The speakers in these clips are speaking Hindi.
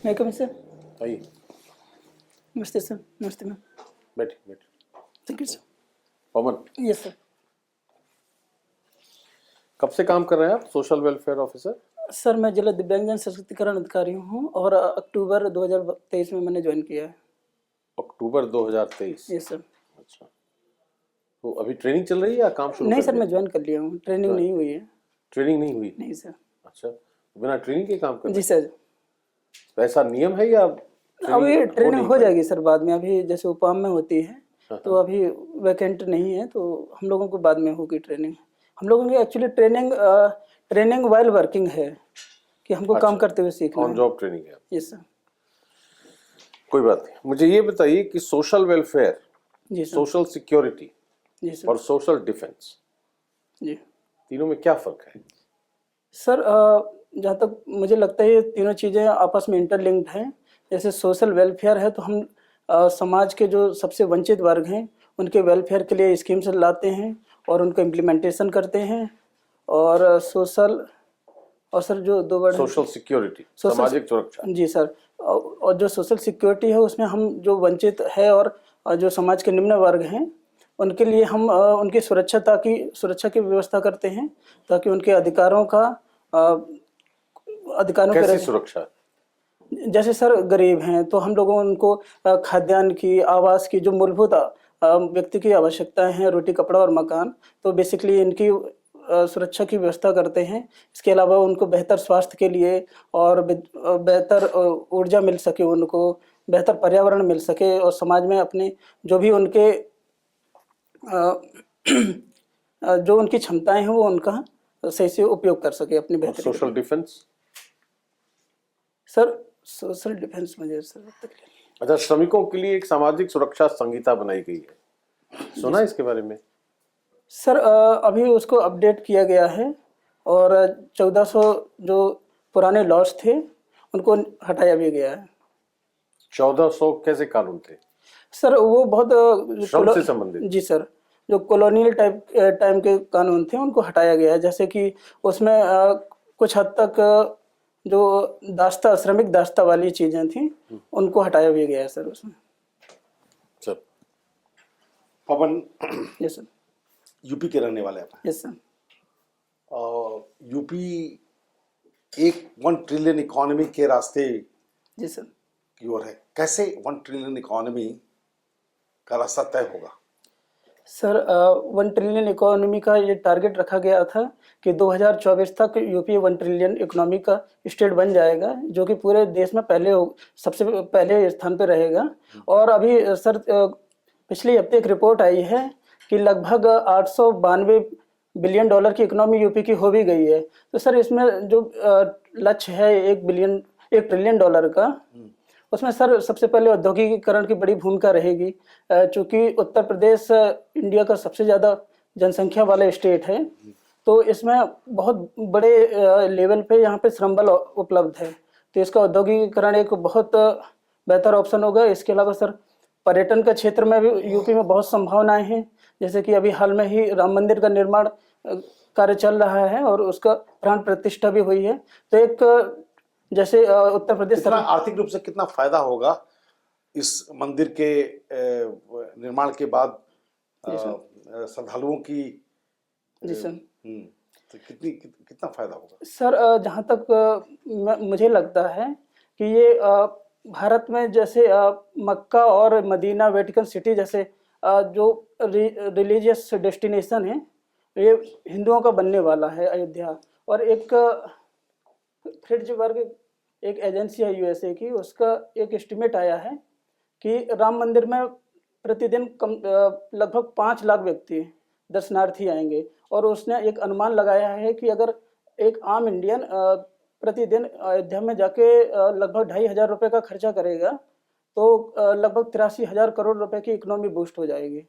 मैं कम सर। आइए, नमस्ते सर। नमस्ते मैम। बैठिए बैठिए। Thank you sir. Pawan, yes sir. कब से काम कर रहे हैं आप सोशल वेलफेयर ऑफिसर? सर मैं जिला दिव्यांगजन सशक्तिकरण अधिकारी हूँ और अक्टूबर 2023 में मैंने ज्वाइन किया है। अक्टूबर 2023। Yes sir. अच्छा, तो अभी ट्रेनिंग चल रही है या काम शुरू नहीं कर सर, दिया? मैं ज्वाइन कर लिया हूँ, ट्रेनिंग नहीं हुई है। ट्रेनिंग नहीं हुई? नहीं सर। अच्छा, बिना ट्रेनिंग के काम कर रहे जी हैं? सर। तो ऐसा नियम है या अभी ट्रेनिंग नहीं हो पाई? जाएगी सर बाद में, अभी जैसे उपाम में होती है हाँ, तो अभी वैकेंट नहीं है, तो हम लोगों को बाद में होगी ट्रेनिंग। हम लोगों की एक्चुअली ट्रेनिंग वाइल वर्किंग है कि हमको काम अच्छा, करते हुए सीखना ऑन है। जॉब ट्रेनिंग है। Yes sir. कोई बात नहीं, मुझे ये बताइए कि सोशल वेलफेयर, जी सर। सोशल सिक्योरिटी जी सर। और सोशल डिफेंस, जी तीनों में क्या फर्क है? सर, जहाँ तक मुझे लगता है ये तीनों चीज़ें आपस में इंटरलिंक्ड हैं। जैसे सोशल वेलफेयर है तो हम समाज के जो सबसे वंचित वर्ग हैं उनके वेलफेयर के लिए स्कीम्स लाते हैं और उनको इम्प्लीमेंटेशन करते हैं। और सोशल, और सर जो दो वर्ड सोशल सिक्योरिटी, सोशल, सामाजिक सुरक्षा। जी सर। और जो सोशल सिक्योरिटी है उसमें हम जो वंचित है और जो समाज के निम्न वर्ग हैं उनके लिए हम उनकी सुरक्षा की व्यवस्था करते हैं ताकि उनके अधिकारों का अधिकारों के कैसी सुरक्षा? जैसे सर गरीब हैं तो हम लोगों उनको खाद्यान्न की, आवास की, जो मूलभूत व्यक्ति की आवश्यकताएं हैं, रोटी कपड़ा और मकान, तो बेसिकली इनकी सुरक्षा की व्यवस्था करते हैं। इसके अलावा उनको बेहतर स्वास्थ्य के लिए और बेहतर ऊर्जा मिल सके, उनको बेहतर पर्यावरण मिल सके और समाज में अपने जो भी उनके जो उनकी क्षमताएं हैं वो उनका सही से उपयोग कर सके अपनी बेहतरी के सोशल लिए। डिफेंस? सर सोशल डिफेंस मुझे सर अच्छा, श्रमिकों के लिए एक सामाजिक सुरक्षा संहिता बनाई गई है, सुना है इसके बारे में? सर अभी उसको अपडेट किया गया है और 1400 जो पुराने लॉज थे उनको हटाया भी गया है। 1400 कैसे कानून थे? सर वो बहुत श्रम से संबंधित? जी सर, जो कॉलोनियल टाइम के कानून थे उनको हटाया गया है। जैसे कि उसमें कुछ हद तक जो श्रमिक दास्ता वाली चीज़ें थी उनको हटाया भी गया है सर उसमें। सब पवन, यस सर। यूपी के रहने वाले आप। Yes sir. यूपी एक 1 ट्रिलियन इकोनॉमी के रास्ते जी सर। की ओर है। कैसे 1 ट्रिलियन इकोनॉमी का रास्ता तय होगा? सर 1 ट्रिलियन इकोनॉमी का ये टारगेट रखा गया था कि 2024 तक यूपी 1 ट्रिलियन इकोनॉमी का स्टेट बन जाएगा, जो कि पूरे देश में सबसे पहले स्थान पर रहेगा। और अभी सर पिछले हफ्ते एक रिपोर्ट आई है कि लगभग 892 बिलियन डॉलर की इकोनॉमी यूपी की हो भी गई है। तो सर इसमें जो लक्ष्य है 1 ट्रिलियन डॉलर का, उसमें सर सबसे पहले औद्योगिकीकरण की बड़ी भूमिका रहेगी। चूँकि उत्तर प्रदेश इंडिया का सबसे ज़्यादा जनसंख्या वाला स्टेट है, तो इसमें बहुत बड़े लेवल पे यहाँ पे श्रम बल उपलब्ध है, तो इसका औद्योगिकीकरण एक बहुत बेहतर ऑप्शन होगा। इसके अलावा सर पर्यटन का क्षेत्र में भी यूपी में बहुत संभावनाएं हैं। जैसे कि अभी हाल में ही राम मंदिर का निर्माण कार्य चल रहा है और उसका प्राण प्रतिष्ठा भी हुई है। तो एक जैसे उत्तर प्रदेश कितना आर्थिक रूप से कितना फायदा होगा इस मंदिर के निर्माण के बाद श्रद्धालुओं की? जी सर। तो कितना फायदा होगा सर? जहाँ तक मुझे लगता है कि ये भारत में जैसे मक्का और मदीना, वेटिकन सिटी जैसे जो रिलीजियस डेस्टिनेशन है, ये हिंदुओं का बनने वाला है अयोध्या। और एक फ्रिट्जबर्ग एक एजेंसी है यूएसए की, उसका एक एस्टिमेट आया है कि राम मंदिर में प्रतिदिन लगभग 5 लाख व्यक्ति दर्शनार्थी आएंगे। और उसने एक अनुमान लगाया है कि अगर एक आम इंडियन प्रतिदिन अयोध्या में जाके लगभग 2,500 रुपये का खर्चा करेगा तो लगभग 83,000 करोड़ रुपए की इकोनॉमी बूस्ट हो जाएगी।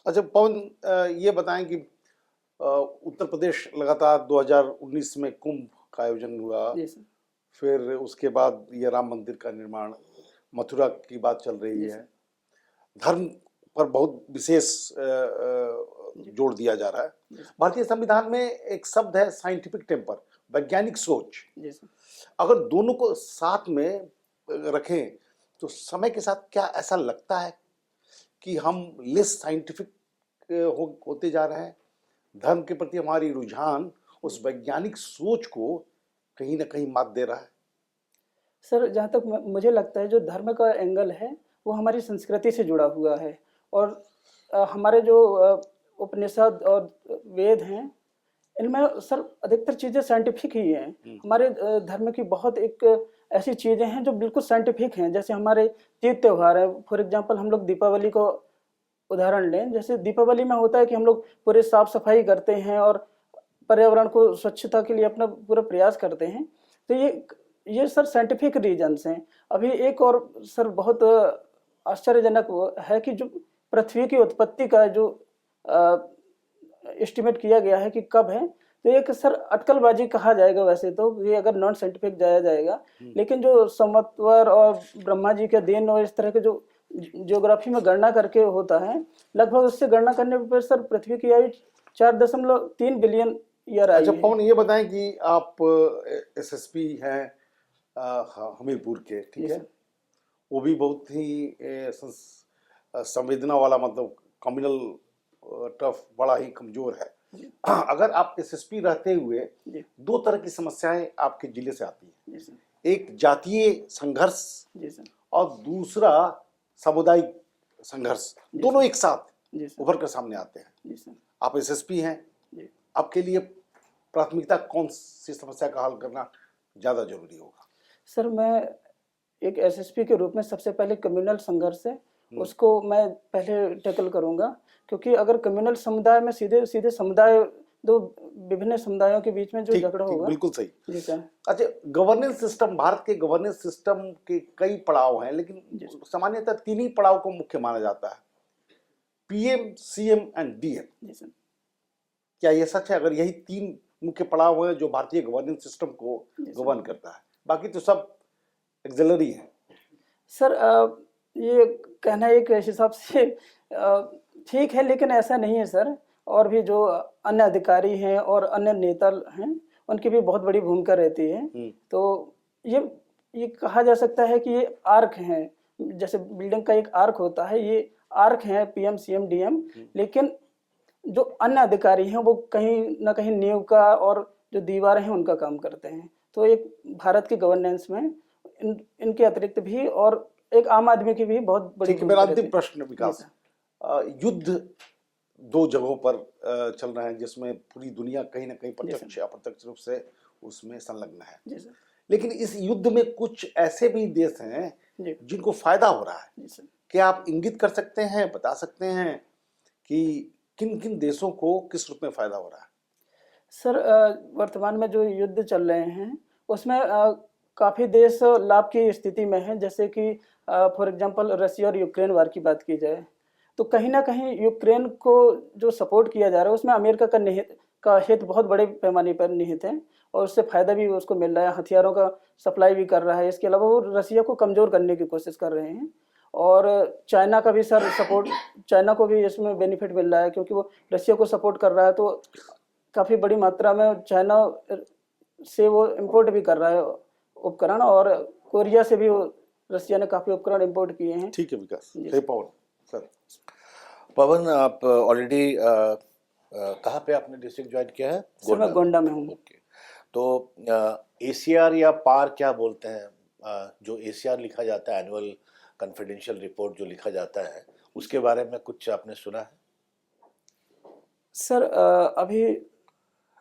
अच्छा पवन, ये बताएं कि उत्तर प्रदेश लगातार 2019 में कुंभ का आयोजन हुआ, फिर उसके बाद ये राम मंदिर का निर्माण, मथुरा की बात चल रही है, धर्म पर बहुत विशेष जोर दिया जा रहा है। भारतीय संविधान में एक शब्द है साइंटिफिक टेम्पर, वैज्ञानिक सोच। अगर दोनों को साथ में रखें तो समय के साथ क्या ऐसा लगता है कि हम लेस साइंटिफिक होते जा रहे हैं? धर्म के प्रति हमारी रुझान उस वैज्ञानिक सोच को कहीं ना कहीं मात दे रहा है। सर जहाँ तक मुझे लगता है जो धर्म का एंगल है वो हमारी संस्कृति से जुड़ा हुआ है। और हमारे जो उपनिषद और वेद हैं इनमें सर अधिकतर चीज़ें साइंटिफिक ही हैं। हमारे धर्म की बहुत एक ऐसी चीज़ें हैं जो बिल्कुल साइंटिफिक हैं। जैसे हमारे तीज त्यौहार है, फॉर एग्जांपल हम लोग दीपावली को उदाहरण लें। जैसे दीपावली में होता है कि हम लोग पूरे साफ सफाई करते हैं और पर्यावरण को स्वच्छता के लिए अपना पूरा प्रयास करते हैं। तो ये सर साइंटिफिक रीजंस हैं। अभी एक और सर बहुत आश्चर्यजनक है कि जो पृथ्वी की उत्पत्ति का जो एस्टिमेट किया गया है कि कब है, तो एक सर अटकलबाजी कहा जाएगा वैसे तो, ये अगर नॉन साइंटिफिक जाया जाएगा। लेकिन जो संवत्सर और ब्रह्मा जी के दिन और इस तरह के जो ज्योग्राफी में गणना करके होता है, लगभग उससे गणना करने पर सर पृथ्वी की आयु 4.3 बिलियन ईयर आई अच्छा है। पवन, ये बताएं कि आप एसएसपी हैं हमीरपुर के, ठीक है? वो भी बहुत ही संवेदना वाला, मतलब कम्युनल टफ, बड़ा ही कमजोर है। अगर आप एसएसपी रहते हुए, दो तरह की समस्याएं आपके जिले से आती हैं, एक जातीय संघर्ष और दूसरा सामुदायिक संघर्ष, दोनों एक साथ उभर कर सामने आते हैं। आप एसएसपी हैं, आपके लिए प्राथमिकता कौन सी समस्या का हल करना ज्यादा जरूरी होगा? सर मैं एक एसएसपी के रूप में सबसे पहले कम्युनल संघर्ष है उसको मैं पहले टैकल करूंगा, क्योंकि अगर कम्युनल समुदाय में सीधे सीधे समुदाय, दो विभिन्न समुदायों के बीच में जो झगड़ा होगा। बिल्कुल सही। जी सर। अच्छा, गवर्नेंस सिस्टम, भारत के गवर्नेंस सिस्टम के कई पड़ाव हैं, लेकिन सामान्यतः तीन ही पड़ाव को मुख्य माना जाता है, पीएम, सीएम एंड डीएम। जी सर। क्या यह सच है? अगर यही तीन मुख्य पड़ाव हैं जो भारतीय गवर्नेंस सिस्टम को गवर्न करता है, बाकी तो सब एक्सिलरी है। सर ये कहना एक हिसाब से ठीक है, लेकिन ऐसा नहीं है सर। और भी जो अन्य अधिकारी हैं और अन्य नेता हैं उनकी भी बहुत बड़ी भूमिका रहती है। तो ये कहा जा सकता है कि ये आर्क हैं, जैसे बिल्डिंग का एक आर्क होता है, ये आर्क हैं पीएम, सीएम, डीएम। लेकिन जो अन्य अधिकारी हैं वो कहीं ना कहीं नींव का और जो दीवारें हैं उनका काम करते हैं। तो एक भारत की गवर्नेंस में इनके अतिरिक्त भी और एक आम आदमी की भी बहुत बड़ी। मेरा अंतिम प्रश्न विकास, युद्ध दो जगहों पर चल रहे हैं जिसमें पूरी दुनिया कहीं ना कहीं प्रत्यक्ष या अप्रत्यक्ष रूप से उसमें संलग्न है। लेकिन इस युद्ध में कुछ ऐसे भी देश हैं जिनको फायदा हो रहा है। क्या आप इंगित कर सकते हैं, बता सकते हैं कि किन किन देशों को किस रूप में फायदा हो रहा है? सर वर्तमान में जो युद्ध चल रहे हैं उसमें काफ़ी देश लाभ की स्थिति में हैं। जैसे कि फॉर एग्जांपल रशिया और यूक्रेन वार की बात की जाए तो कहीं ना कहीं यूक्रेन को जो सपोर्ट किया जा रहा है उसमें अमेरिका का हित बहुत बड़े पैमाने पर निहित है और उससे फ़ायदा भी उसको मिल रहा है, हथियारों का सप्लाई भी कर रहा है। इसके अलावा वो रशिया को कमज़ोर करने की कोशिश कर रहे हैं और चाइना का भी सर सपोर्ट, चाइना को भी इसमें बेनिफिट मिल रहा है क्योंकि वो रशिया को सपोर्ट कर रहा है। तो काफ़ी बड़ी मात्रा में चाइना से वो इम्पोर्ट भी कर रहा है उपकरण, और कोरिया से भी रशिया ने काफ़ी उपकरण इम्पोर्ट किए हैं। ठीक है विकास। पवन सर। पवन, आप ऑलरेडी कहाँ पे आपने डिस्ट्रिक्ट ज्वाइन किया है? सर मैं गोंडा में हूँ। ओके, तो एसीआर या पार क्या बोलते हैं, जो एसीआर लिखा जाता है, एनुअल कॉन्फिडेंशियल रिपोर्ट जो लिखा जाता है, उसके बारे में कुछ आपने सुना है? सर अभी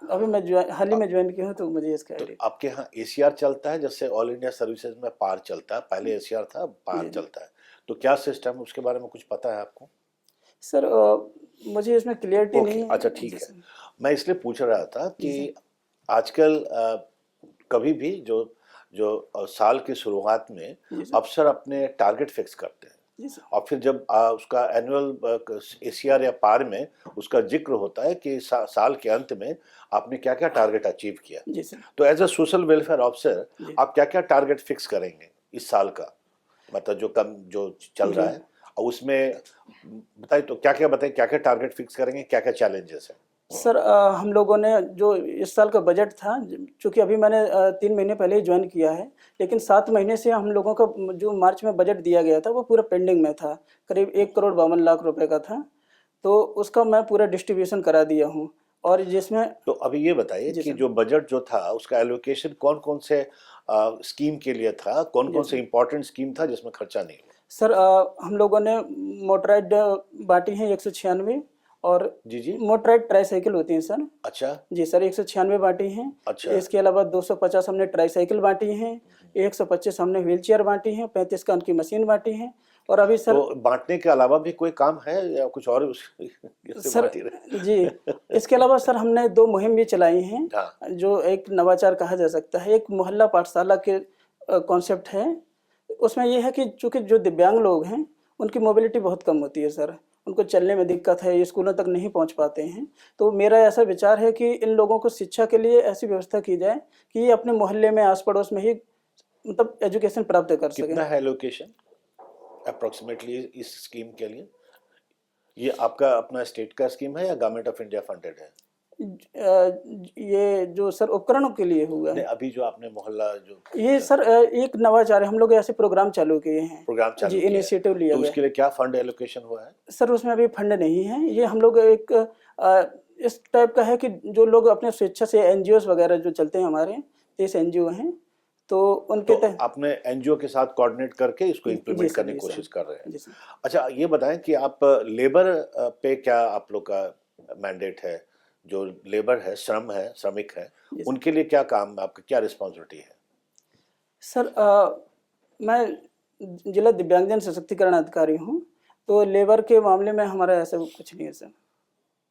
मैं हाल ही में ज्वाइन किया हूँ तो मुझे इसका तो आपके यहाँ एसीआर चलता है, जैसे ऑल इंडिया सर्विसेज में पार चलता है, पहले एसीआर था, पार चलता है, तो क्या सिस्टम उसके बारे में कुछ पता है आपको? सर मुझे इसमें क्लियरिटी नहीं है। अच्छा ठीक है, मैं इसलिए पूछ रहा था कि आजकल कभी भी जो साल की शुरुआत में अफसर अपने टारगेट फिक्स करते हैं और फिर जब उसका एनुअल एसीआर या पार में उसका जिक्र होता है कि साल के अंत में आपने क्या क्या टारगेट अचीव किया, तो as a social welfare officer आप क्या क्या टारगेट फिक्स करेंगे इस साल का, मतलब जो चल रहा है, और उसमें बताइए तो क्या क्या टारगेट फिक्स करेंगे, क्या क्या चैलेंजेस हैं? सर हम लोगों ने जो इस साल का बजट था, चूँकि अभी मैंने 3 महीने पहले ही ज्वाइन किया है, लेकिन 7 महीने से हम लोगों का जो मार्च में बजट दिया गया था वो पूरा पेंडिंग में था, करीब 1,52,00,000 रुपए का था। तो उसका मैं पूरा डिस्ट्रीब्यूशन करा दिया हूँ, और जिसमें तो अभी ये बताइए जी कि सर। जो बजट जो था उसका एलोकेशन कौन कौन से स्कीम के लिए था, कौन जी कौन से सर। इंपॉर्टेंट स्कीम था जिसमें खर्चा नहीं हुआ? सर हम लोगों ने मोटराइड बाँटी हैं 196, और जी जी। मोटराइड ट्राईसाइकिल होती हैं सर। अच्छा जी सर, 196 बाँटी हैं। अच्छा। इसके अलावा 250 हमने ट्राईसाइकिल बाँटी हैं, 125 हमने व्हीलचेयर बाँटी हैं, 35 कान की मशीन बाँटी हैं, और अभी सर तो बांटने के अलावा भी कोई काम है या कुछ और इससे सर बांट ही रहे? जी, इसके अलावा सर हमने 2 मुहिम भी चलाई हैं, हाँ। जो एक नवाचार कहा जा सकता है। एक मोहल्ला पाठशाला के कॉन्सेप्ट है। उसमें ये है कि चूँकि जो दिव्यांग लोग हैं, उनकी मोबिलिटी बहुत कम होती है सर। उनको चलने में दिक्कत है, स्कूलों तक नहीं पहुँच पाते हैं। तो मेरा ऐसा विचार है कि इन लोगों को शिक्षा के लिए ऐसी व्यवस्था की जाए कि ये अपने मोहल्ले में, आस-पड़ोस में ही मतलब एजुकेशन प्राप्त कर सकें। कितना है एलोकेशन अप्रोक्सीमेटली इस स्कीम के लिए? ये आपका अपना स्टेट का स्कीम है या गवर्नमेंट ऑफ इंडिया फंडेड है? ये जो सर उपकरणों के लिए हुआ नहीं, है। अभी जो आपने मोहल्ला जो ये सर एक नवाचार है, हम लोग ऐसे प्रोग्राम चालू किए हैं। प्रोग्राम जी, चालू किया है, इनिशिएटिव लिया तो गया उसके लिए क्या फंड एलोकेशन हुआ है? सर। उसमें अभी फंड नहीं है। ये हम लोग एक इस टाइप का है कि जो लोग अपने स्वेच्छा से एनजीओस वगैरह जो चलते हैं हमारे 30 एनजीओ हैं, तो उनके तो आपने एनजीओ के साथ कोऑर्डिनेट करके इसको जी इम्प्लीमेंट सर, करने जी की सर, कोशिश कर रहे हैं। जी सर। अच्छा, ये बताएं कि आप लेबर पे क्या आप लोग का मैंडेट है? जो लेबर है, श्रम है, श्रमिक है, जी सर। उनके लिए क्या काम, आपका क्या रिस्पॉन्सिबिलिटी है? सर मैं जिला दिव्यांगजन सशक्तिकरण अधिकारी हूँ, तो लेबर के मामले में हमारा ऐसा कुछ नहीं है सर।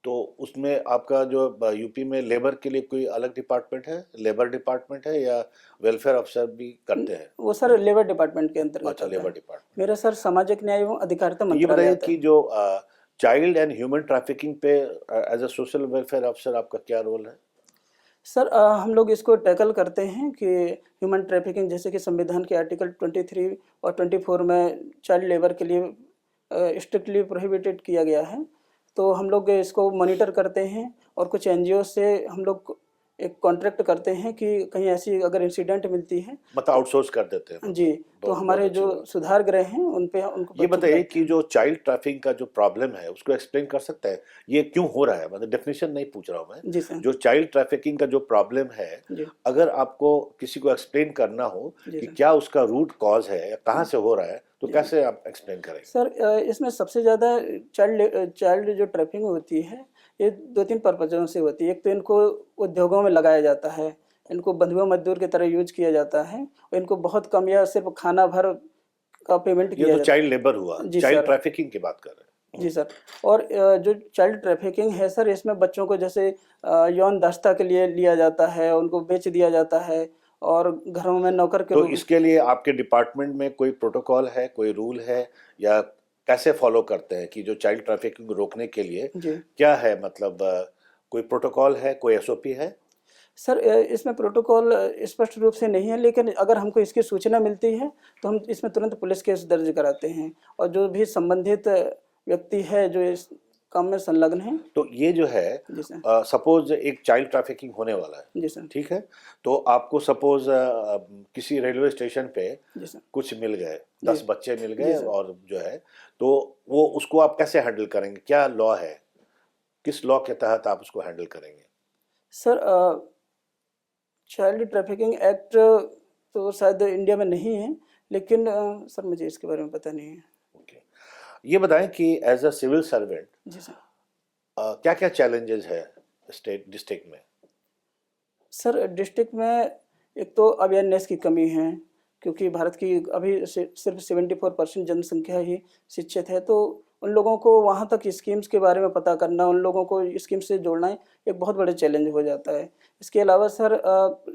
तो उसमें आपका जो यूपी में लेबर के लिए कोई अलग डिपार्टमेंट है, लेबर डिपार्टमेंट है, या वेलफेयर अफसर भी करते हैं? वो सर लेबर डिपार्टमेंट के अंतर्गत अच्छा, आता लेबर है। डिपार्टमेंट। मेरा सर सामाजिक न्याय एवं अधिकारिता तो ये मंत्रालय बताइए आता कि है। जो चाइल्ड एंड ह्यूमन ट्रैफिकिंग पे एज अ सोशल वेलफेयर अफसर आपका क्या रोल है? सर हम लोग इसको टैकल करते हैं कि ह्यूमन ट्रैफिकिंग, जैसे कि संविधान के आर्टिकल 23 और 24 में चाइल्ड लेबर के लिए स्ट्रिक्टली प्रोहिबिटेड किया गया है। तो हम लोग इसको मॉनिटर करते हैं, और कुछ एनजीओ से हम लोग एक कॉन्ट्रैक्ट करते हैं कि कहीं ऐसी अगर इंसिडेंट मिलती है मतलब आउटसोर्स कर देते हैं? जी, तो बहुत हमारे अच्छी जो बात। सुधार गृह हैं उन पे उनको ये बच्चों को बताइए रखते कि हैं। जो चाइल्ड ट्रैफिकिंग का जो प्रॉब्लम है उसको एक्सप्लेन कर सकता है, ये क्यों हो रहा है? मतलब डेफिनेशन नहीं पूछ रहा हूँ मैं, जी सर। जो चाइल्ड ट्रैफिकिंग का जो प्रॉब्लम है, जी अगर आपको किसी को एक्सप्लेन करना हो जी कि सर। क्या उसका रूट कॉज है या कहाँ से हो रहा है, तो जी कैसे आप एक्सप्लेन करेंगे? सर इसमें सबसे ज़्यादा चाइल्ड जो ट्रैफिकिंग होती है, ये 2-3 पर्पज़ों से होती है। एक तो इनको उद्योगों में लगाया जाता है, इनको बंधुआ मजदूर की तरह यूज़ किया जाता है, और इनको बहुत कम या सिर्फ खाना भर का पेमेंट ये किया तो जाता चाइल्ड लेबर हुआ, है। जी चाइल्ड सर। ट्रैफिकिंग की बात कर रहे हैं। जी सर। और जो चाइल्ड ट्रैफिकिंग है सर, इसमें बच्चों को जैसे यौन दास्ता के लिए लिया जाता है, उनको बेच दिया जाता है, और घरों में नौकर के तो रूप। इसके लिए आपके डिपार्टमेंट में कोई प्रोटोकॉल है, कोई रूल है, या कैसे फॉलो करते हैं कि जो चाइल्ड ट्रैफिकिंग रोकने के लिए जी क्या है, मतलब कोई प्रोटोकॉल है, कोई एसओपी है? सर इसमें प्रोटोकॉल स्पष्ट रूप से नहीं है, लेकिन अगर हमको इसकी सूचना मिलती है तो हम इसमें तुरंत पुलिस केस दर्ज कराते हैं, और जो भी संबंधित व्यक्ति है जो इस काम में संलग्न है। तो ये जो है, जी सर। सपोज एक चाइल्ड ट्रैफिकिंग होने वाला है, जी सर। ठीक है, तो आपको सपोज किसी रेलवे स्टेशन पे जी सर। कुछ मिल गए, जी 10 बच्चे मिल जी गए, सर। और जो है, तो वो उसको आप कैसे हैंडल करेंगे? क्या लॉ है, किस लॉ के तहत आप उसको हैंडल करेंगे? सर चाइल्ड ट्रैफिकिंग एक्ट तो शायद इंडिया में नहीं है, लेकिन सर मुझे इसके बारे में पता नहीं है। ओके, ये बताएं कि एज अ सिविल सर्वेंट जी सर। क्या क्या चैलेंजेस है स्टेट डिस्ट्रिक्ट में? सर डिस्ट्रिक्ट में एक तो अवेयरनेस की कमी है, क्योंकि भारत की अभी सिर्फ 74% जनसंख्या ही शिक्षित है। तो उन लोगों को वहाँ तक स्कीम्स के बारे में पता करना, उन लोगों को स्कीम से जोड़ना एक बहुत बड़े चैलेंज हो जाता है। इसके अलावा सर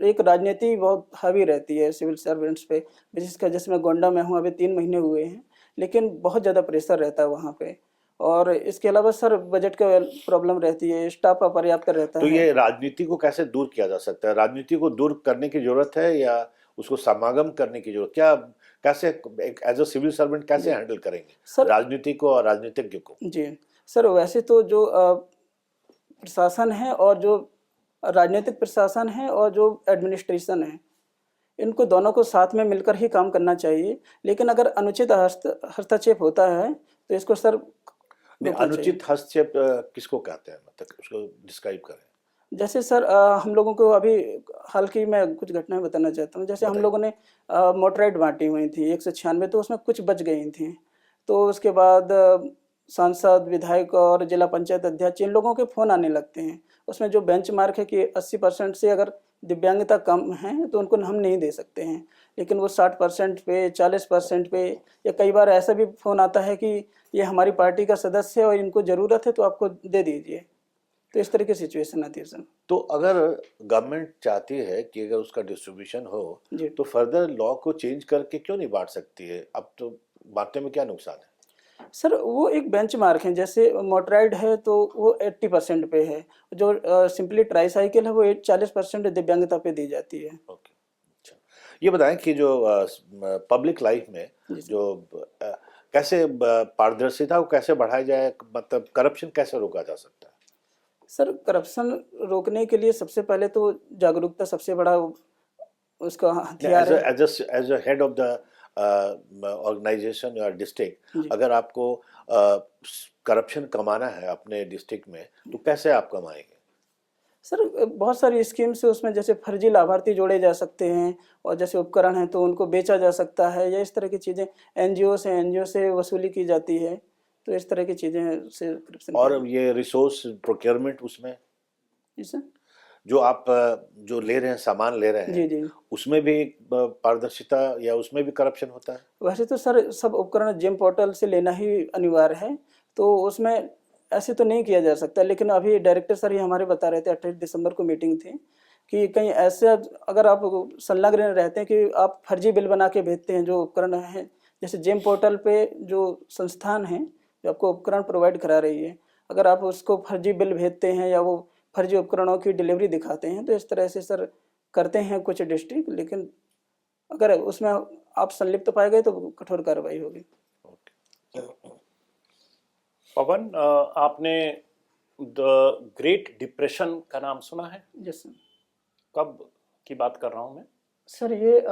एक राजनीति बहुत हावी रहती है सिविल सर्वेंट्स पे, विशेषकर जैसे मैं गोंडा में हूँ, अभी 3 महीने हुए हैं, लेकिन बहुत ज़्यादा प्रेशर रहता है वहाँ पे। और इसके अलावा सर बजट का प्रॉब्लम रहती है, स्टाफ अपर्याप्त रहता तो है। ये राजनीति को कैसे दूर किया जा सकता है? राजनीति को दूर करने की जरूरत है या उसको समागम करने की जरूरत, क्या कैसे एक एज अ सिविल सर्वेंट कैसे हैंडल करेंगे सर राजनीति को और राजनीतिज्ञ को? जी सर, वैसे तो जो प्रशासन है और जो राजनीतिक प्रशासन है और जो एडमिनिस्ट्रेशन है, इनको दोनों को साथ में मिलकर ही काम करना चाहिए। लेकिन अगर अनुचित हस्तक्षेप होता है तो इसको सर नहीं, रोकना अनुचित हस्तक्षेप किसको कहते हैं, मतलब उसको डिस्क्राइब करें। जैसे सर हम लोगों को अभी हाल की मैं कुछ घटनाएं बताना चाहता हूँ। जैसे हम लोगों ने मोटराइट बांटी हुई थी 196, तो उसमें कुछ बच गई थी। तो उसके बाद सांसद, विधायक और जिला पंचायत अध्यक्ष, इन लोगों के फ़ोन आने लगते हैं। उसमें जो बेंचमार्क है कि 80% से अगर दिव्यांगता कम है तो उनको हम नहीं दे सकते हैं, लेकिन वो 60% पे, 40% पे, या कई बार ऐसा भी फ़ोन आता है कि ये हमारी पार्टी का सदस्य है और इनको ज़रूरत है तो आपको दे दीजिए। तो इस तरह की सिचुएशन आती है सर। तो अगर गवर्नमेंट चाहती है कि अगर उसका डिस्ट्रीब्यूशन हो जी तो फर्दर लॉ को चेंज करके क्यों नहीं बांट सकती है? अब तो बांटने में क्या नुकसान है? सर, वो एक बेंचमार्क है। जैसे मोटराइड है तो वो 80% पे है, जो सिंपली ट्राईसाइकिल है वो 40% दिव्यांगता पे दी जाती है। ओके, अच्छा, ये बताएं कि जो पब्लिक लाइफ में जी सर। जो कैसे पारदर्शिता को कैसे बढ़ाया जाए, मतलब करप्शन कैसे रोका जा सकता है? सर, करप्शन रोकने के लिए सबसे पहले तो जागरूकता सबसे बड़ा उसका हथियार है। As a head of the organization या डिस्ट्रिक्ट, जी अगर आपको करप्शन कमाना है अपने डिस्ट्रिक्ट में तो कैसे आप कमाएंगे? सर, बहुत सारी स्कीम्स है उसमें, जैसे फर्जी लाभार्थी जोड़े जा सकते हैं, और जैसे उपकरण है तो उनको बेचा जा सकता है, या इस तरह की चीज़ें। एनजीओ से वसूली की जाती है, तो इस तरह की चीज़ें से करप्शन और ये रिसोर्स प्रोक्योरमेंट, उसमें जी सर। जो आप जो ले रहे हैं, सामान ले रहे जी हैं, जी। उसमें भी पारदर्शिता या उसमें भी करप्शन होता है? वैसे तो सर सब उपकरण जिम पोर्टल से लेना ही अनिवार्य है, तो उसमें ऐसे तो नहीं किया जा सकता। लेकिन अभी डायरेक्टर सर ही हमारे बता रहे थे, 28 दिसंबर को मीटिंग थी, कि कहीं ऐसे अगर आप संलग्न रहते हैं कि आप फर्जी बिल बना के भेजते हैं जो उपकरण हैं, जैसे जिम पोर्टल पे जो संस्थान है जो आपको उपकरण प्रोवाइड करा रही है, अगर आप उसको फर्जी बिल भेजते हैं या वो फर्जी उपकरणों की डिलीवरी दिखाते हैं, तो इस तरह से सर करते हैं कुछ डिस्ट्रिक्ट। लेकिन अगर उसमें आप संलिप्त पाए गए तो कठोर कार्रवाई होगी। पवन, आपने द ग्रेट डिप्रेशन का नाम सुना है? Yes sir. कब की बात कर रहा हूँ मैं? सर, ये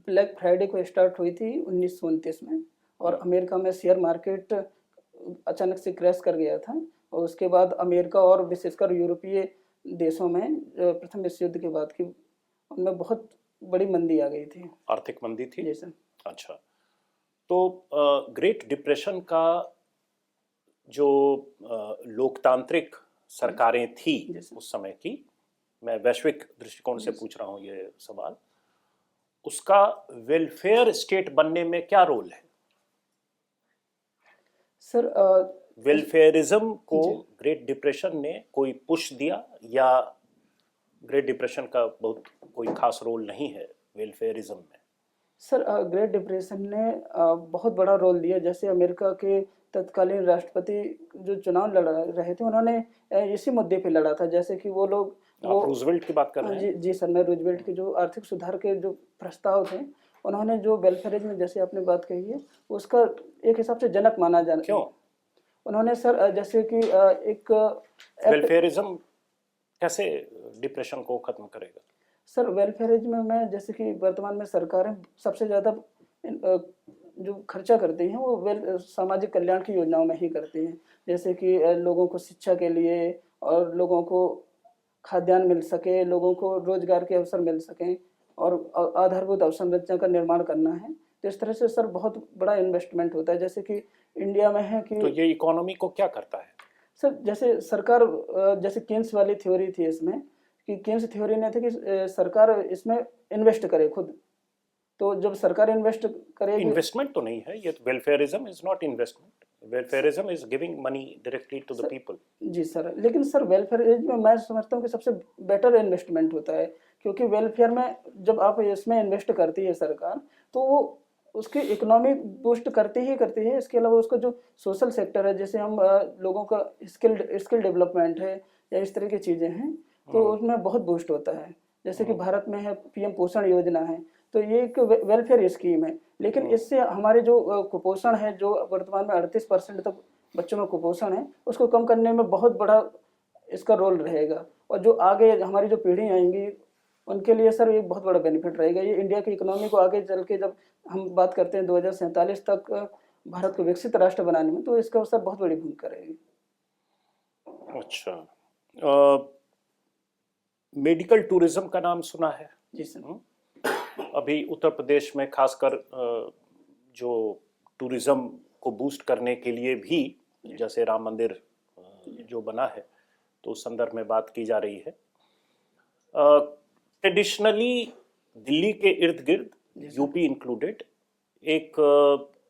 ब्लैक फ्राइडे को स्टार्ट हुई थी 1929 में, और अमेरिका में शेयर मार्केट अचानक से क्रैश कर गया था, और उसके बाद अमेरिका और विशेषकर यूरोपीय देशों में प्रथम विश्व युद्ध के बाद की उनमें बहुत बड़ी मंदी आ गई थी। आर्थिक मंदी थी? जी सर। अच्छा, तो ग्रेट डिप्रेशन का जो लोकतांत्रिक सरकारें थी जी सर। उस समय की, मैं वैश्विक दृष्टिकोण से पूछ रहा हूँ ये सवाल, उसका वेलफेयर स्टेट बनने में क्या रोल है? सर, वेलफेयरिज्म को जी। ग्रेट डिप्रेशन ने कोई पुश दिया, या ग्रेट डिप्रेशन का बहुत कोई खास रोल नहीं है वेलफेयरिज्म में? सर, ग्रेट डिप्रेशन ने बहुत बड़ा रोल दिया। जैसे अमेरिका के तत्कालीन राष्ट्रपति जो चुनाव लड़ रहे थे, उन्होंने इसी मुद्दे पे लड़ा था। जैसे कि वो लोग आप रूजवेल्ट की बात कर रहे हैं? जी सर, मैं रूजवेल्ट के जो आर्थिक सुधार के जो प्रस्ताव थे, उन्होंने जो वेलफेयरिज्म जैसे आपने बात कही है, उसका एक हिसाब से जनक माना जाना। क्यों? उन्होंने सर जैसे कि एक वेलफेयरिज्म कैसे डिप्रेशन को खत्म करेगा? सर, वेलफेयरिज्म में जैसे कि वर्तमान में सरकारें सबसे ज़्यादा जो खर्चा करती हैं वो सामाजिक कल्याण की योजनाओं में ही करती हैं। जैसे कि लोगों को शिक्षा के लिए, और लोगों को खाद्यान्न मिल सके, लोगों को रोजगार के अवसर मिल सकें, और आधारभूत अवसंरचना का निर्माण करना है। तो इस तरह से सर बहुत बड़ा इन्वेस्टमेंट होता है। जैसे कि इंडिया में है कि तो ये इकोनॉमी को क्या करता है? सर, जैसे सरकार जैसे केन्स वाली थ्योरी थी इसमें, कि केन्स थ्योरी ने थे कि सरकार इसमें इन्वेस्ट करे खुद। तो जब सरकार इन्वेस्ट करेगी, इन्वेस्टमेंट तो नहीं है ये, तो welfarism is not investment, welfarism is giving money directly to the people. जी सर, लेकिन सर वेलफेयरिज्म में मैं समझता हूँ कि सबसे बेटर इन्वेस्टमेंट होता है, क्योंकि वेलफेयर में जब आप इसमें इन्वेस्ट करती है सरकार, तो वो उसकी इकोनॉमी बूस्ट करती है। इसके अलावा उसका जो सोशल सेक्टर है, जैसे हम लोगों का स्किल डेवलपमेंट है या इस तरह की चीज़ें हैं, तो उसमें बहुत बूस्ट होता है। जैसे कि भारत में है पीएम पोषण योजना है, तो ये एक वेलफेयर स्कीम है। लेकिन इससे हमारे जो कुपोषण है, जो वर्तमान में 38% तक बच्चों में कुपोषण है, उसको कम करने में बहुत बड़ा इसका रोल रहेगा। और जो आगे हमारी जो पीढ़ी आएंगी उनके लिए सर ये बहुत बड़ा बेनिफिट रहेगा। ये इंडिया की इकोनॉमी को आगे चल के जब हम बात करते हैं 2047 तक भारत को विकसित राष्ट्र बनाने में, तो इसका सर बहुत बड़ी भूमिका रहेगी। अच्छा, मेडिकल टूरिज्म का नाम सुना है? जी सर। अभी उत्तर प्रदेश में खासकर जो टूरिज्म को बूस्ट करने के लिए भी, जैसे राम मंदिर जो बना है, तो उस संदर्भ में बात की जा रही है। ट्रेडिशनली दिल्ली के इर्द गिर्द, यूपी इंक्लूडेड, एक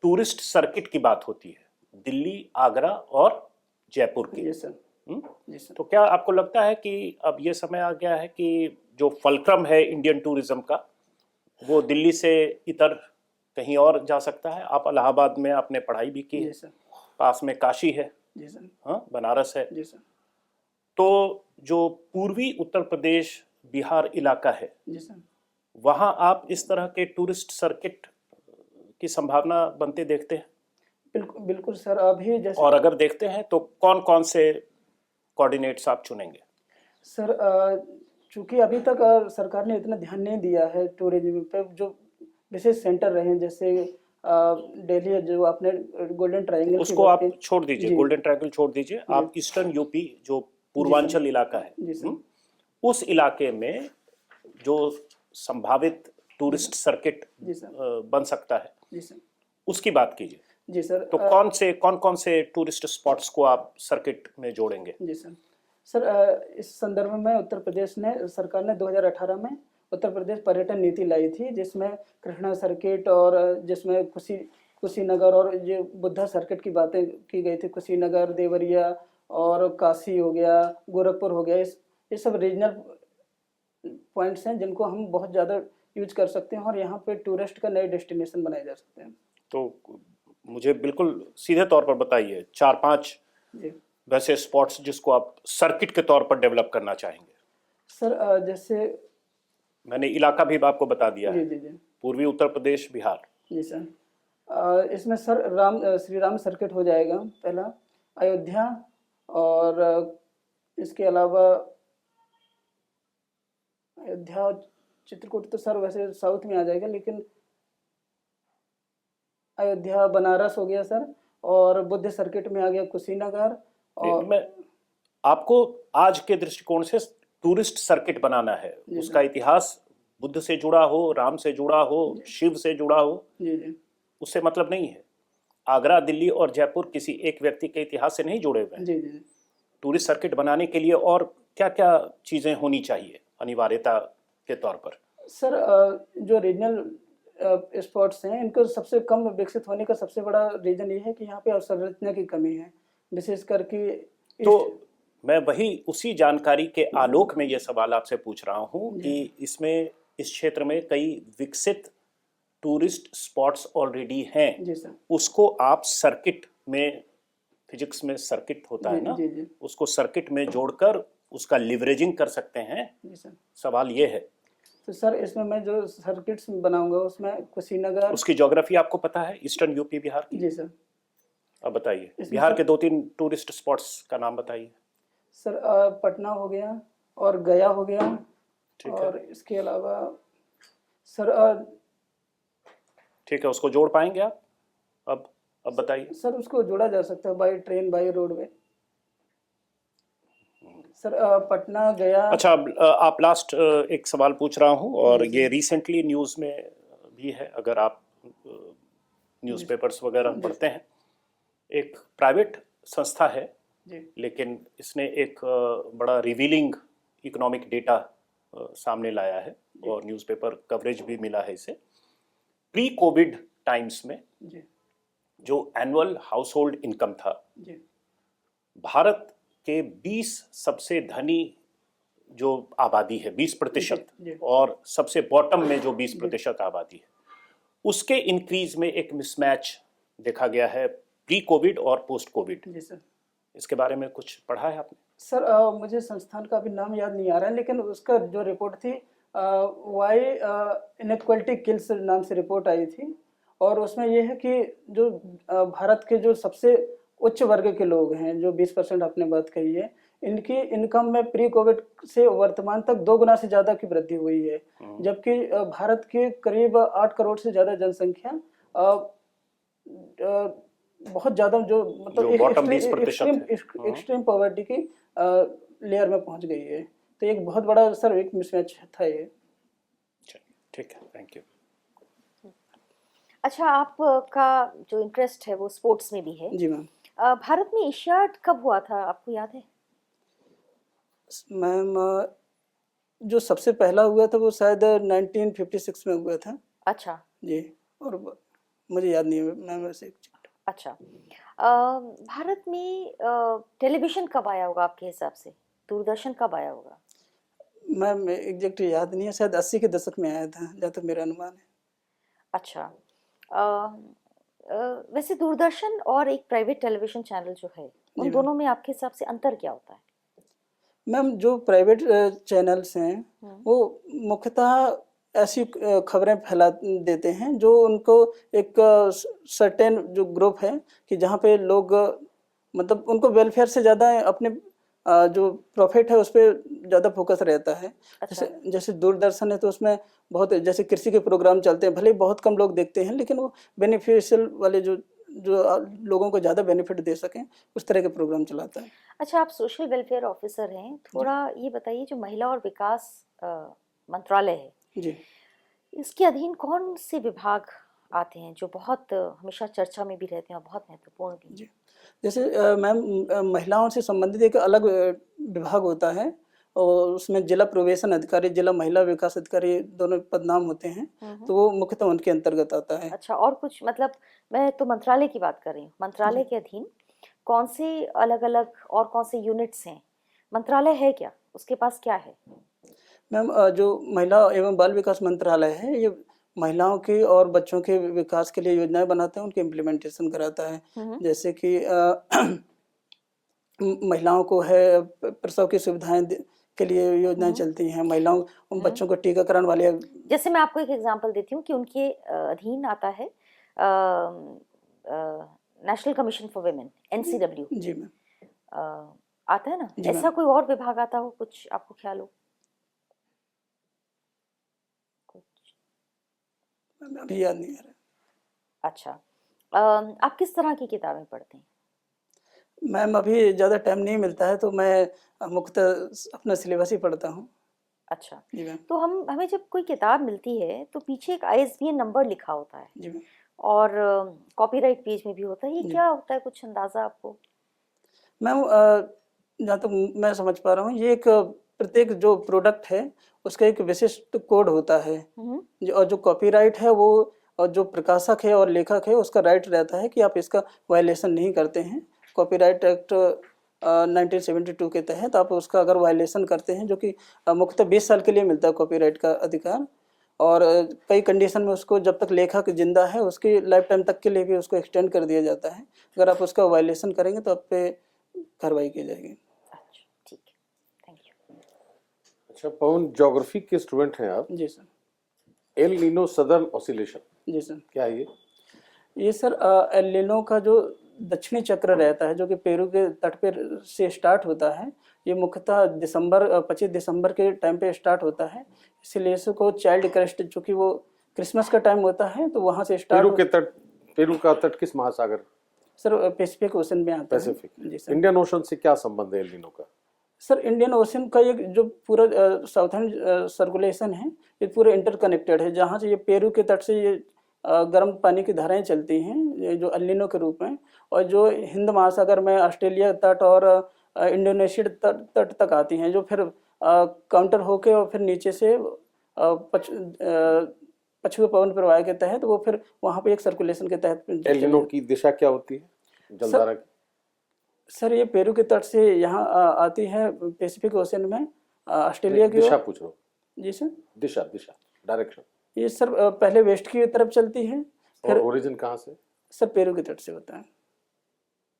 टूरिस्ट सर्किट की बात होती है, दिल्ली, आगरा और जयपुर की। जी सर। जी सर। तो क्या आपको लगता है कि अब ये समय आ गया है कि जो फलक्रम है इंडियन टूरिज्म का, वो दिल्ली से इतर कहीं और जा सकता है? आप इलाहाबाद में आपने पढ़ाई भी की है, पास में काशी है, जी सर, हाँ, बनारस है। जी सर। तो जो पूर्वी उत्तर प्रदेश बिहार इलाका है, जी सर, वहाँ आप इस तरह के टूरिस्ट सर्किट की संभावना बनते देखते हैं? बिल्कुल बिल्कुल सर। अभी जैसे, और अगर देखते हैं तो कौन कौन से कोऑर्डिनेट्स आप चुनेंगे? सर चूंकि अभी तक सरकार ने इतना ध्यान नहीं दिया है टूरिज्म पे, जो विशेष सेंटर रहे हैं जैसे दिल्ली, जो आपने गोल्डन ट्रायंगल उसको आप छोड़ दीजिए, गोल्डन ट्रायंगल छोड़ दीजिए, आप ईस्टर्न यूपी जो पूर्वांचल इलाका है, जी सर, उस इलाके में जो संभावित टूरिस्ट सर्किट जी सर, बन सकता है, जी सर, उसकी बात कीजिए। जी सर। तो कौन कौन से टूरिस्ट स्पॉट्स को आप सर्किट में जोड़ेंगे? जी सर। सर इस संदर्भ में उत्तर प्रदेश ने, सरकार ने 2018 में उत्तर प्रदेश पर्यटन नीति लाई थी, जिसमें कृष्णा सर्किट और जिसमें कुशीनगर और ये बुद्धा सर्किट की बातें की गई थी। कुशीनगर, देवरिया और काशी हो गया, गोरखपुर हो गया, ये सब रीजनल पॉइंट्स हैं जिनको हम बहुत ज़्यादा यूज कर सकते हैं और यहाँ पे टूरिस्ट का नए डेस्टिनेशन बनाए जा सकते हैं। तो मुझे बिल्कुल सीधे तौर पर बताइए 4-5 जी वैसे स्पॉट्स जिसको आप सर्किट के तौर पर डेवलप करना चाहेंगे। सर, जैसे मैंने इलाका भी आपको बता दिया जी है, जी जी पूर्वी उत्तर प्रदेश, बिहार। जी सर। इसमें सर श्री राम सर्किट हो जाएगा पहला, अयोध्या, और इसके अलावा अयोध्या और चित्रकूट तो सर वैसे साउथ में आ जाएगा, लेकिन अयोध्या, बनारस हो गया सर, और बुद्ध सर्किट में आ गया कुशीनगर। और मैं आपको आज के दृष्टिकोण से टूरिस्ट सर्किट बनाना है, उसका इतिहास बुद्ध से जुड़ा हो, राम से जुड़ा हो, शिव से जुड़ा हो, जी जी उससे मतलब नहीं है। आगरा, दिल्ली और जयपुर किसी एक व्यक्ति के इतिहास से नहीं जुड़े हुए हैं। जी जी टूरिस्ट सर्किट बनाने के लिए और क्या क्या चीजें होनी चाहिए अनिवार्यता के तौर पर? सर, जो रीजनल स्पॉट्स हैं, इनको सबसे कम विकसित होने का सबसे बड़ा रीजन ये है कि यहाँ पे अवसंरचना की कमी है, विशेष करके। तो मैं वही उसी जानकारी के आलोक में ये सवाल आपसे पूछ रहा हूँ कि इसमें, इस क्षेत्र में कई विकसित टूरिस्ट स्पॉट्स ऑलरेडी हैं, जी सर, उसको आप सर्किट में, फिजिक्स में सर्किट होता है ना, जी जी उसको सर्किट में जोड़कर उसका लिवरेजिंग कर सकते हैं। जी सर। सवाल ये है। तो सर इसमें मैं जो सर्किट्स बनाऊंगा उसमें कुशीनगर, उसकी ज्योग्राफी आपको पता है, ईस्टर्न यूपी बिहार की? जी सर। अब बताइए, इसमें बिहार सर- के 2-3 टूरिस्ट स्पॉट्स का नाम बताइए। सर पटना हो गया और गया हो गया, ठीक है, और इसके अलावा सर ठीक है, उसको जोड़ पाएंगे आप? अब बताइए। सर उसको जोड़ा जा सकता है by train, by roadway. Sir Patna, Gaya. अच्छा, आप लास्ट एक सवाल पूछ रहा हूँ, और ये रिसेंटली न्यूज़ में भी है, अगर आप न्यूज़पेपर्स वगैरह पढ़ते हैं। एक प्राइवेट संस्था है, जी लेकिन इसने एक बड़ा रिवीलिंग इकोनॉमिक डेटा सामने लाया है, और न्यूज़पेपर कवरेज भी मिला है इसे। प्री कोविड टाइम्स में जी जो एनुअल हाउस होल्ड इनकम था, जी भारत के 20 सबसे धनी जो आबादी है, 20%, जी। और सबसे बॉटम में जो 20% आबादी है, उसके इंक्रीज में एक मिसमैच देखा गया है, प्री कोविड और पोस्ट कोविड। जी सर। इसके बारे में कुछ पढ़ा है आपने? सर मुझे संस्थान का भी नाम याद नहीं आ रहा है, लेकिन उसका जो रिपोर्ट थी, वाई इनइक्वालिटी किल्स नाम से रिपोर्ट आई थी, और उसमें यह है कि जो भारत के जो सबसे उच्च वर्ग के लोग हैं, जो 20% आपने बात कही है, इनकी इनकम में प्री कोविड से वर्तमान तक 2 गुना से ज़्यादा की वृद्धि हुई है, जबकि भारत के करीब 8 करोड़ से ज़्यादा जनसंख्या बहुत ज़्यादा जो मतलब जो bottom 20% है। एक्सट्रीम पॉवर्टी की लेयर में पहुंच गई है। तो एक बहुत बड़ा सर एक मिसमैच था ये। ठीक है, थैंक यू। अच्छा, आपका जो इंटरेस्ट है वो स्पोर्ट्स में भी है। जी मैम। भारत में एशियाड कब हुआ था, आपको याद है? मैम जो सबसे पहला हुआ था वो शायद 1956 में हुआ था अच्छा जी, और मुझे याद नहीं है मैम वैसे। अच्छा, भारत में टेलीविजन कब आया होगा आपके हिसाब से? दूरदर्शन कब आया होगा? मैम एग्जैक्ट याद नहीं है, शायद 80 के दशक में आया था जहाँ तक मेरा अनुमान है। अच्छा, वैसे दूरदर्शन और एक प्राइवेट टेलीविजन चैनल जो है, उन दोनों में आपके हिसाब से अंतर क्या होता है? मैम जो प्राइवेट चैनल्स हैं वो मुख्यतः ऐसी खबरें फैला देते हैं जो उनको एक सर्टेन जो ग्रुप है कि जहाँ पे लोग मतलब उनको वेलफेयर से ज़्यादा अपने जो प्रॉफिट है उस पर ज़्यादा फोकस रहता है। अच्छा। जैसे दूरदर्शन है तो उसमें बहुत जैसे कृषि के प्रोग्राम चलते हैं, भले ही बहुत कम लोग देखते हैं लेकिन वो बेनिफिशियल वाले जो लोगों को ज़्यादा बेनिफिट दे सकें उस तरह के प्रोग्राम चलाता है। अच्छा, आप सोशल वेलफेयर ऑफिसर हैं, थोड़ा ये बताइए, जो महिला और विकास मंत्रालय है जी, इसके अधीन कौन से विभाग आते हैं जो बहुत हमेशा चर्चा में भी रहते हैं और बहुत महत्वपूर्ण भी? जी, जैसे मैम महिलाओं से संबंधित एक अलग विभाग होता है और उसमें जिला प्रवेशन अधिकारी, जिला महिला विकास अधिकारी दोनों पदनाम होते हैं, तो वो मुख्यतः उनके अंतर्गत आता है। अच्छा, और कुछ मतलब मैं तो मंत्रालय की बात कर रही हूँ, मंत्रालय के अधीन कौन से अलग अलग और कौन से यूनिट्स हैं? मंत्रालय है क्या, उसके पास क्या है? मैम जो महिला एवं बाल विकास मंत्रालय है ये महिलाओं के और बच्चों के विकास के लिए योजनाएं बनाता है, उनके इम्प्लीमेंटेशन कराता है। जैसे कि महिलाओं को है प्रसव की सुविधाएं के लिए योजनाएं चलती हैं, महिलाओं उन बच्चों को टीकाकरण वाले। जैसे मैं आपको एक एग्जांपल देती हूँ कि उनके अधीन आता है national commission for women, NCW। जी मैम। आता है ना, ऐसा कोई और विभाग आता हो, कुछ आपको ख्याल हो? अभी याद नहीं आ रहा। अच्छा, आप किस तरह की किताबें पढ़ते हैं? मैम अभी ज़्यादा टाइम नहीं मिलता है तो मैं मुख्यतः अपना सिलेबस ही पढ़ता हूँ। अच्छा जी मैम। तो हमें जब कोई किताब मिलती है तो पीछे एक ISBN नंबर लिखा होता है। जी मैम। और कॉपीराइट पेज में भी होता है, ये क्या होता है, कुछ अंदाजा आपको? मैम जहाँ तक मैं समझ पा रहा हूँ ये एक प्रत्येक जो प्रोडक्ट है उसका एक विशिष्ट कोड होता है, और जो कॉपीराइट है वो और जो प्रकाशक है और लेखक है उसका राइट रहता है कि आप इसका वायलेशन नहीं करते हैं। कॉपीराइट एक्ट 1972 के तहत आप उसका अगर वायलेशन करते हैं, जो कि मुख्यतः 20 साल के लिए मिलता है कॉपीराइट का अधिकार, और कई कंडीशन में उसको जब तक लेखक जिंदा है उसकी लाइफ टाइम तक के लिए भी उसको एक्सटेंड कर दिया जाता है। अगर आप उसका वायलेशन करेंगे तो आप पे कार्रवाई की जाएगी। अच्छा, ठीक है, थैंक यू। अच्छा पवन, ज्योग्राफी के स्टूडेंट हैं आप। जी sir. El Nino southern oscillation, जी सर। क्या है ये सर एल नीनो का जो दक्षिणी चक्र रहता है जो कि पेरू के तट पर से स्टार्ट होता है, ये मुख्यतः 25 दिसंबर के टाइम पे स्टार्ट होता है, इसलिए इसको चाइल्ड क्रेस्ट, चूँकि वो क्रिसमस का टाइम होता है तो वहाँ से स्टार्ट। पेरू का तट किस महासागर? सर पैसिफिक ओशन में आता है। पैसिफिक। जी सर। इंडियन ओशन से क्या संबंध है एल नीनो का? सर इंडियन ओशन का ये जो पूरा साउथर्न सर्कुलेशन है ये पूरा इंटरकनेक्टेड है, जहाँ से ये पेरू के तट से ये गर्म पानी की धाराएं चलती हैं ये जो एल नीनो के रूप में, और जो हिंद महासागर में ऑस्ट्रेलिया तट और इंडोनेशिया तट तक आती हैं, जो फिर काउंटर होके और फिर नीचे से पछुए पवन प्रवाह के तहत वो फिर वहाँ पे एक सर्कुलेशन के तहत। एल नीनो की दिशा क्या होती है जलधारा की? सर ये पेरू के तट से यहाँ आती है पैसिफिक ओशन में ऑस्ट्रेलिया की। दिशा पूछ रहा हूँ। जी सर। दिशा डायरेक्शन। ये सर पहले वेस्ट की तरफ चलती है, फिर ओरिजिन कहाँ से? सर पेरू के तट से होता है।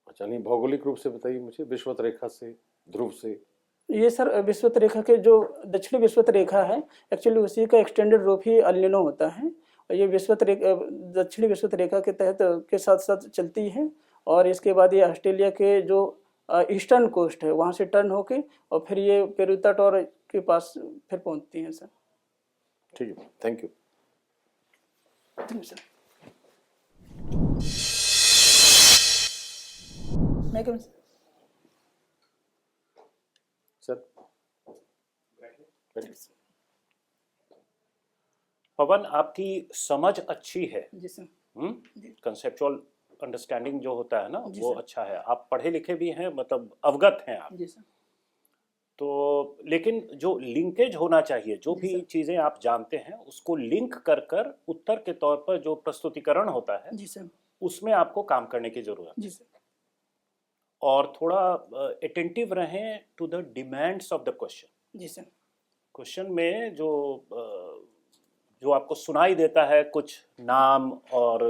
अच्छा, नहीं भौगोलिक रूप से बताइए मुझे, विषुवत रेखा से, ध्रुव से? ये सर विषुवत रेखा के जो दक्षिणी विषुवत रेखा है एक्चुअली उसी का एक्सटेंडेड रूप ही एल नीनो होता है, और ये दक्षिणी विषुवत रेखा के तहत के साथ साथ चलती है, और इसके बाद ये ऑस्ट्रेलिया के जो ईस्टर्न कोस्ट है, वहाँ से टर्न होके और फिर ये पेरुता टॉर के पास फिर पहुँचती हैं सर। ठीक है, thank you. Thank you sir. मैं कम सर पवन, आपकी समझ अच्छी है, जी सर। कंसेप्चुअल अंडरस्टैंडिंग जो होता है ना जी वो सर। अच्छा है, आप पढ़े लिखे भी हैं, मतलब अवगत हैं आप। जी सर। तो लेकिन जो लिंकेज होना चाहिए, जो जी भी सर। चीज़ें आप जानते हैं उसको लिंक कर कर उत्तर के तौर पर जो प्रस्तुतिकरण होता है जी सर। उसमें आपको काम करने की जरूरत है। जी सर। और थोड़ा अटेंटिव रहें to the demands of the question. जी सर। क्वेश्चन में जो आपको सुनाई देता है, कुछ नाम और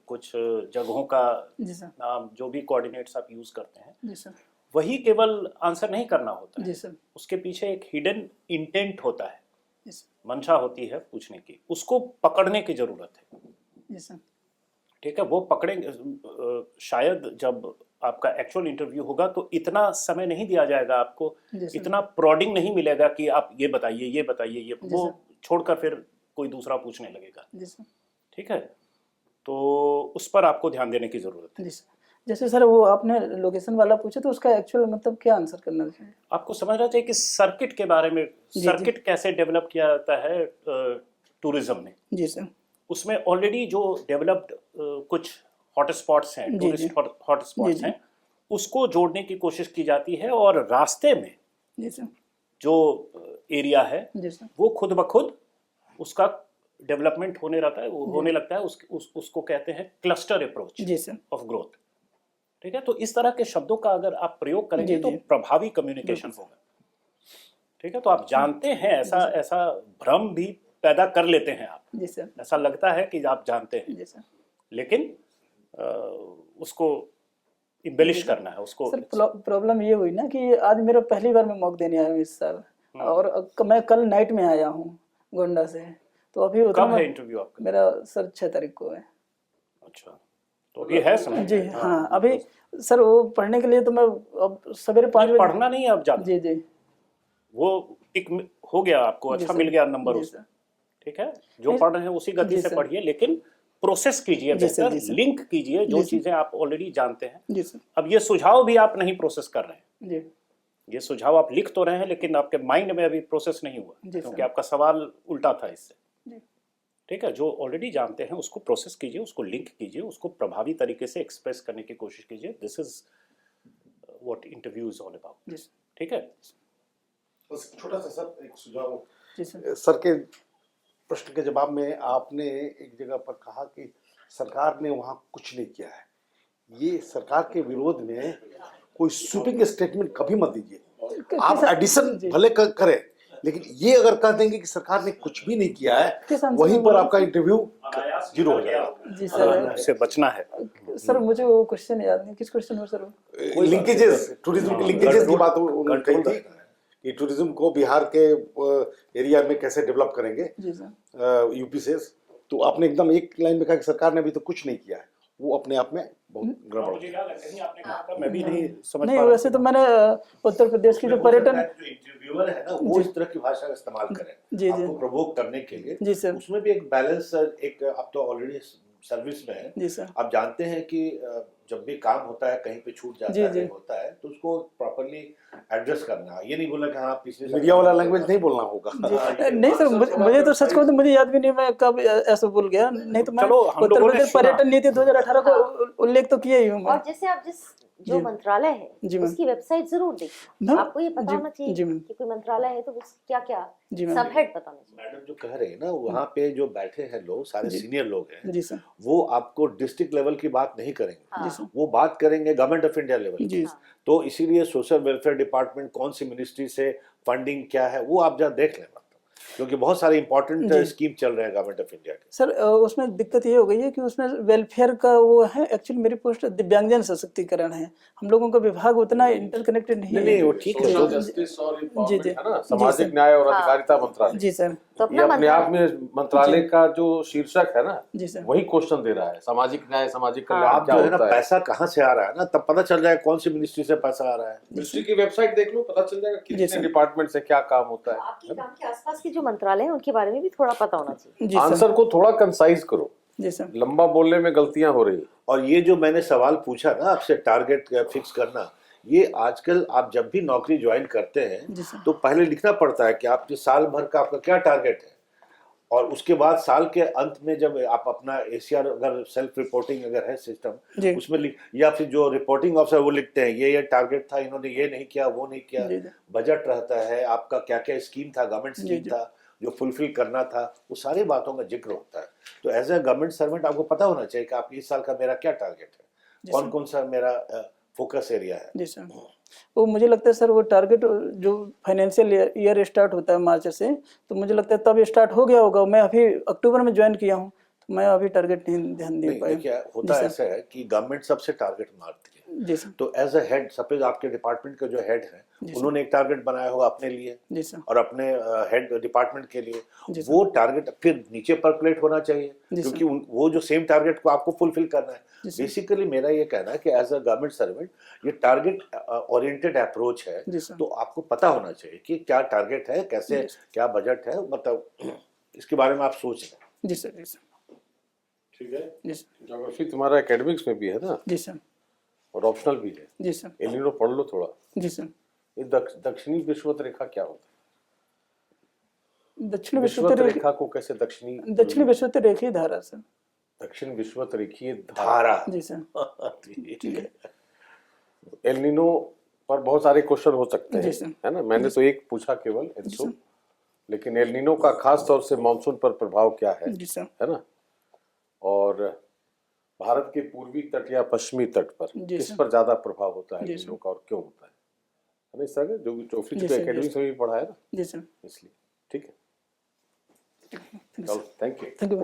कुछ जगहों का जी सर। नाम, जो भी कोऑर्डिनेट्स आप यूज करते हैं, जी सर। वही केवल आंसर नहीं करना होता है। जी सर। उसके पीछे एक हिडन इंटेंट होता है, जी सर। मंशा होती है पूछने की, उसको पकड़ने की जरूरत है। जी सर। ठीक है, वो पकड़ेंगे। शायद जब आपका एक्चुअल इंटरव्यू होगा तो इतना समय नहीं दिया जाएगा आपको, जी सर। इतना प्रोडिंग नहीं मिलेगा कि आप ये बताइए ये बताइए ये, जी वो सर। छोड़कर फिर कोई दूसरा पूछने लगेगा। जी सर। ठीक है, तो उस पर आपको ध्यान देने की जरूरत है। जी सर। जैसे सर वो आपने लोकेशन वाला पूछा तो उसका एक्चुअल मतलब क्या आंसर करना चाहिए? आपको समझना चाहिए कि सर्किट के बारे में, जी। सर्किट कैसे डेवलप किया जाता है टूरिज्म में। जी सर। उसमें ऑलरेडी जो डेवलप्ड कुछ हॉटस्पॉट्स हैं, जी, टूरिस्ट जी। हॉटस्पॉट्स जी। हैं, उसको जोड़ने की कोशिश की जाती है। और रास्ते में जी सर। जो एरिया है जी सर। वो खुद ब खुद उसका डेवलपमेंट होने रहता है, वो होने लगता है। उसको कहते हैं क्लस्टर अप्रोच जी सर। Of growth. ठीक है, तो इस तरह के शब्दों का अगर आप प्रयोग करेंगे जी, तो जी। प्रभावी कम्युनिकेशन होगा। ठीक है, तो आप जानते हैं, ऐसा भ्रम भी पैदा कर लेते हैं आप, जी सर। ऐसा लगता है कि आप जानते हैं, जी सर। लेकिन उसको इम्बेलिश करना है उसको। सर प्रॉब्लम ये हुई ना कि आज मेरा पहली बार मैं मॉक देने आया हूँ इस साल, और मैं कल नाइट में आया हूँ गोंडा से, तो अभी उतना कब है इंटरव्यू आपका? मेरा सर 6 तारीख को है। अच्छा, तो अभी है समय। जी हाँ, अभी सर वो पढ़ने के लिए तो मैं अब सवेरे 5 बजे पढ़ना नहीं है अब ज्यादा, जी जी वो टिक हो गया आपको, जी अच्छा सर। मिल गया नंबर जी उसमें। सर। ठीक है, जो नहीं, पढ़ रहे हैं उसी गति जी से सर। पढ़िए, लेकिन प्रोसेस कीजिए जी सर, बेहतर, जी सर। लिंक कीजिए जो जी सर। चीजें आप ऑलरेडी जानते हैं। जी सर। अब ये सुझाव भी आप नहीं प्रोसेस कर रहे हैं, जी ये सुझाव आप लिख तो रहे हैं लेकिन आपके माइंड में अभी प्रोसेस नहीं हुआ, जी क्योंकि सर। आपका सवाल उल्टा था इससे। जी। ठीक है, जो ऑलरेडी जानते हैं उसको प्रोसेस कीजिए, उसको लिंक कीजिए, उसको प्रभावी तरीके से एक्सप्रेस करने की कोशिश कीजिए। This is what interview is all about. जी सर। ठीक है, बस छोटा सा सर एक सुझाव। जी सर। सर के प्रश्न के जवाब में आपने एक जगह पर कहा कि सरकार ने वहाँ कुछ नहीं किया है। ये सरकार के विरोध में कोई स्वीपिंग स्टेटमेंट कभी मत दीजिए। आप एडिशन भले करें, लेकिन ये अगर कह देंगे कि सरकार ने कुछ भी नहीं किया है, वहीं पर आपका इंटरव्यू जीरो हो जाएगा। जी सर। इससे बचना है। सर मुझे वो क्वेश्चन याद नहीं, किस क्वेश्चन हो सर? लिंकेजेस, टूरिज्म की लिंकेजेस की बात उन्होंने कही थी कि टूरिज्म को बिहार के एरिया में कैसे डेवलप करेंगे जी सर। यूपी से। तो आपने एकदम एक लाइन में कहा कि सरकार ने अभी तो कुछ नहीं किया है, वो अपने आप में बहुत गड़बड़ मुझे याद है कहीं आपने कहा था, मैं भी नहीं समझ नहीं, पा रहा वैसे तो मैंने उत्तर प्रदेश की जो पर्यटन जो इंटरव्यूअर है ना वो इस तरह की भाषा का इस्तेमाल करें जी, जी। आपको प्रवोक करने के लिए। जी सर। उसमें भी एक बैलेंस, एक आप तो ऑलरेडी सर्विस में है, जी सर। आप जानते हैं कि जब भी काम होता है, कहीं पे छूट जाता जी, है, जी। कहीं होता है, तो उसको प्रॉपर्ली एड्रेस करना। ये नहीं बोलना कि हाँ पिछले साल मीडिया वाला लैंग्वेज नहीं बोलना होगा। नहीं सर, मुझे तो सच कहूं तो मुझे याद भी नहीं मैं कब ऐसा बोल गया, नहीं तो मैं चलो, हम उत्तर लोगों ने प्रदेश सुना। पर्यटन नीति 2018 को उल्लेख तो किया ही हूँ मैं। और जैसे आप जो मंत्रालय जी है मैम। उसकी वेबसाइट जरूर देखिए, मैम, आपको ये पता जी, होना जी चाहिए मैम। कि कोई मंत्रालय है तो क्या क्या जी मैम। सब हेड बताना चाहिए। मैडम जो कह रहे हैं ना, वहाँ पे जो बैठे हैं लोग, सारे जी। सीनियर लोग हैं, जी सर। वो आपको डिस्ट्रिक्ट लेवल की बात नहीं करेंगे, हाँ। जी सर। वो बात करेंगे गवर्नमेंट ऑफ इंडिया लेवल की। जी तो इसीलिए सोशल वेलफेयर डिपार्टमेंट कौन सी मिनिस्ट्री से फंडिंग क्या है वो आप जरा देख लें, क्योंकि बहुत सारे इंपॉर्टेंट जी। स्कीम चल रहे हैं गवर्नमेंट ऑफ इंडिया के। सर उसमें दिक्कत ये हो गई है कि उसमें वेलफेयर का वो है, एक्चुअली मेरी पोस्ट दिव्यांगजन सशक्तिकरण है, हम लोगों का विभाग उतना इंटरकनेक्टेड नहीं है। नहीं वो ठीक है, सोशल जी, जस्टिस और जी, एम्पावरमेंट जी। है ना, जी, सामाजिक सर। न्याय और हाँ। अधिकारिता मंत्रालय। जी सर। तो ये अपना अपने आप मंत्रालय में मंत्रालय का जो शीर्षक है ना, जी सर। वही क्वेश्चन दे रहा है, सामाजिक न्याय सामाजिक हाँ। कल्याण आप क्या जो है ना होता है। पैसा कहाँ से आ रहा है ना, तब पता चल जाएगा कौन सी मिनिस्ट्री से पैसा आ रहा है। मिनिस्ट्री की वेबसाइट देख लो, पता चल जाएगा जी कितने सर। डिपार्टमेंट से क्या काम होता है। आपके काम के आसपास के जो मंत्रालय हैं उनके बारे में भी थोड़ा पता होना चाहिए। जी सर। आंसर को थोड़ा कंसाइज करो, जी सर। लंबा बोलने में गलतियां हो रही। और ये जो मैंने सवाल पूछा ना आपसे, टारगेट फिक्स करना, ये आजकल आप जब भी नौकरी ज्वाइन करते जी हैं सर। तो पहले लिखना पड़ता है कि आपके साल भर का आपका क्या टारगेट है, और उसके बाद साल के अंत में जब आप अपना एसीआर, अगर सेल्फ रिपोर्टिंग अगर है सिस्टम, जी। उसमें लिख, या फिर जो रिपोर्टिंग ऑफिसर वो लिखते हैं ये टारगेट था, इन्होंने ये नहीं किया, वो नहीं किया। जी जी। बजट रहता है आपका, क्या क्या स्कीम था, गवर्नमेंट जी स्कीम जी। था जो फुलफिल करना था, वो सारी बातों का जिक्र होता है। तो एज ए गवर्नमेंट सर्वेंट आपको पता होना चाहिए कि आपके इस साल का मेरा क्या टारगेट है, जी कौन सर। कौन सा मेरा फोकस एरिया है। जी सर। वो मुझे लगता है सर, वो टारगेट जो फाइनेंशियल ईयर स्टार्ट होता है मार्च से, तो मुझे लगता है तब स्टार्ट हो गया होगा। मैं अभी अक्टूबर में ज्वाइन किया हूँ, तो मैं अभी टारगेट नहीं ध्यान दे नहीं, पाया। देखिए जी होता सर। ऐसा है कि गवर्नमेंट सबसे टारगेट मारती है। जी सर। तो एज अ हेड, सपोज आपके डिपार्टमेंट का जो हेड है जी सर। उन्होंने एक टारगेट बनाया होगा अपने लिए जी सर। और अपने हेड डिपार्टमेंट के लिए, जी सर। वो टारगेट फिर नीचे परकुलेट होना चाहिए, जी सर। क्योंकि वो जो सेम टारगेट को आपको फुलफिल करना है। जी सर। बेसिकली मेरा ये कहना है कि एज अ गवर्नमेंट सर्वेंट ये टारगेट ओरिएंटेड अप्रोच है। जी सर। तो आपको पता होना चाहिए कि क्या टारगेट है, कैसे, जी सर। क्या बजट है, मतलब इसके बारे में आप सोच रहे हैं। जी सर। जी सर। ठीक है। जी सर। ज्योग्राफी तुम्हारा एकेडमिक्स में भी है ना, जी सर। और ऑप्शनल भी है। जी सर। एलिनो पढ़ लो थोड़ा। जी सर। ये दक्षिणी विषुवत रेखा क्या होता दक्षिण है? विषुवत विषुवत रेखा को कैसे दक्षिण विषुवत रेखी धारा सर। दक्षिण विषुवत रेखीय धारा। जी सर। ठीक है। एल नीनो पर बहुत सारे क्वेश्चन हो सकते जी हैं, सर। है ना। मैंने तो एक पूछा केवल जी एल्सो, सर। लेकिन एल नीनो का खास तौर से मानसून पर प्रभाव क्या है जी सर। ना, और भारत के पूर्वी तट या पश्चिमी तट पर जी किस सर। पर ज्यादा प्रभाव होता है जी एल सर। नीनो का, और क्यों होता है ना। इस तरह जो जी फिजिक्स सर। एकेडमिक्स में भी पढ़ा है ना, जी सर। इसलिए। ठीक है, थैंक यू चलो, थैंक यू। Thank you.